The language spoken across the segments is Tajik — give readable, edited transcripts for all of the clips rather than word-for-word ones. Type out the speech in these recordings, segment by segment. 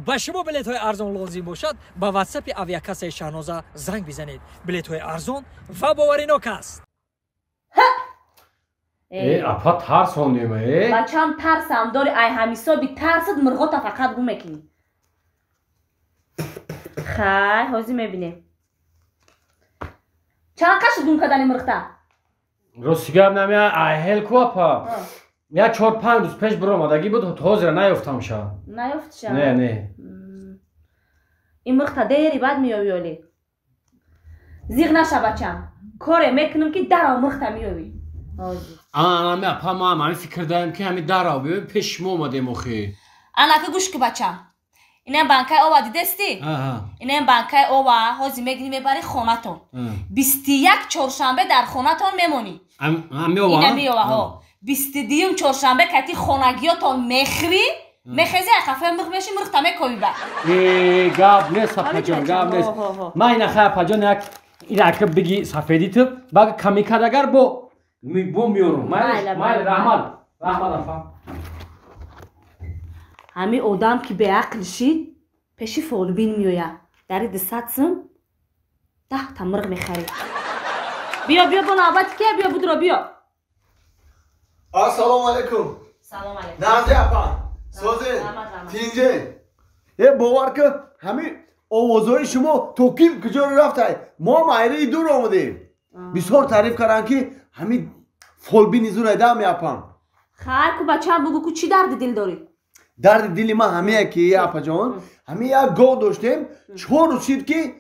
با شما بلیط های ارزان لازم باشد با واتساپ آویاکاسه شاهنازه زنگ بزنید. بلیط های ارزان و باورناک است. اپا ترس هونیم بچم ترسم داری ای همیسا بی ترسد مرغاتا فقط گو میکنی. خیلی حاضی میبینیم چند قشت گم کدنی مرغتا؟ روسیگم نمیاد هل کو اپا یا 4-5 روز پیش برآمدگی بود تازه را نیفتم شا نیفت شا؟ نه این مرغتا دیری بعد میاوی ولی زیغ نشه بچم کاره میکنم که در مرغتا میاوی آمی اپا ما هم فکر داریم که همی در آبی پیش ما اومدیم اخی انا که گوش که بچم اینم بانکای اووا دیدستی؟ اینم بانکای اووا حاضی میگنی میبری خونتون 21 چهارشنبه در خونتون میمونی اینم میوه ها 22 چهارشنبه کتی خونگیاتون میخری میخیزی اخفه مرغ میشی مرغ تا میکوی با گاب نیست اپا جان گاب نیست ما این اخه اپا جان یک این اکه بگی سفیدی تو باقی کمی کدگر بو میورم مایل رحمت اپا همی آدم که به عقل شید پیشی فولبین میوید داری دستاتسم 10 تا مرغ میخری بیا با نوبت که بیا بودرا بیا السلام علیکم سلام علیکم نازی اپا سوزین تینجه یه باور که همین آوازهای شما توکیم کجا رفته ما مایره دور آمده بسیار تعریف کردن که همین فولبین زور ایده همی اپا خیر که بچه هم بگو که چی درد دل داری؟ درد دلی ما همه که اپا جان همه یک گاو داشتیم 4 روز شد که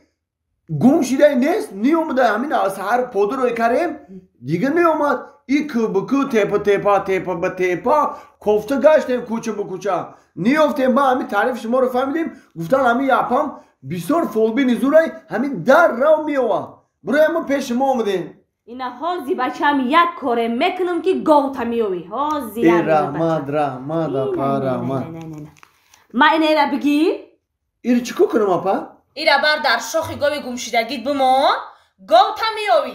گم شده نیست نیومده همین از هر پودر رو کردیم دیگه نیومد ای که بکو تیپا به تیپا کفته گشتیم کوچه به کوچه نیفتیم ما همین تعریف شما رو فهمیدیم گفتن همین اپام بسیار فولبین زورای همین در رو میوه برای همون پیش ما اومدیم اینا حاضی بچه هم یک کاره میکنم که گاو تا میوی حاضی رحمت اپا رحمت ما اینه را بگی؟ ایره چکو کنم اپا؟ ایره بر در شاخی گاوی گمشیدگید بمان گاو تا میوی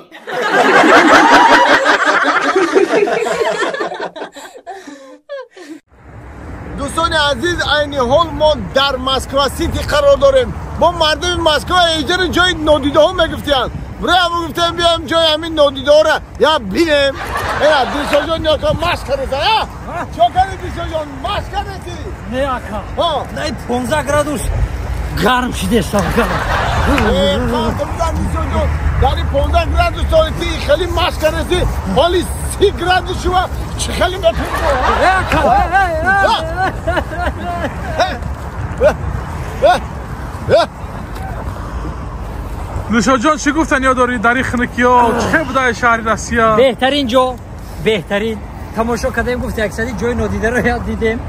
دوستان عزیز عین حال ما در مسکو سیتی قرار داریم با مردم مسکو ایجار جای نادیده ها میگفتیم برای همون گفتیم بیایم جای همین نادیده ها را یا بینیم دیسا جان یا که ماسک کرده یا چا کرده دیسا جان ماسک کرده نه آکا نه 15 گرادوس گرم شده ساقا داری 15 گرادوس داری خیلی ماسک کرده حالی 30 گرادوس شما چه خیلی میکنی نوشا جان چی گفتن یا داری در این خنکی ها چه بوده شهری رسیه بهترین جا بهترین تماشا کردیم گفت اکثری جای نادیده رو یاد دیدیم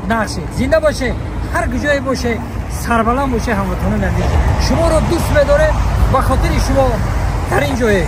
نقشه زنده باشه هر جایی باشه سربلند باشه هموطنان عزیز شما رو دوست بداره به خاطر شما در این جای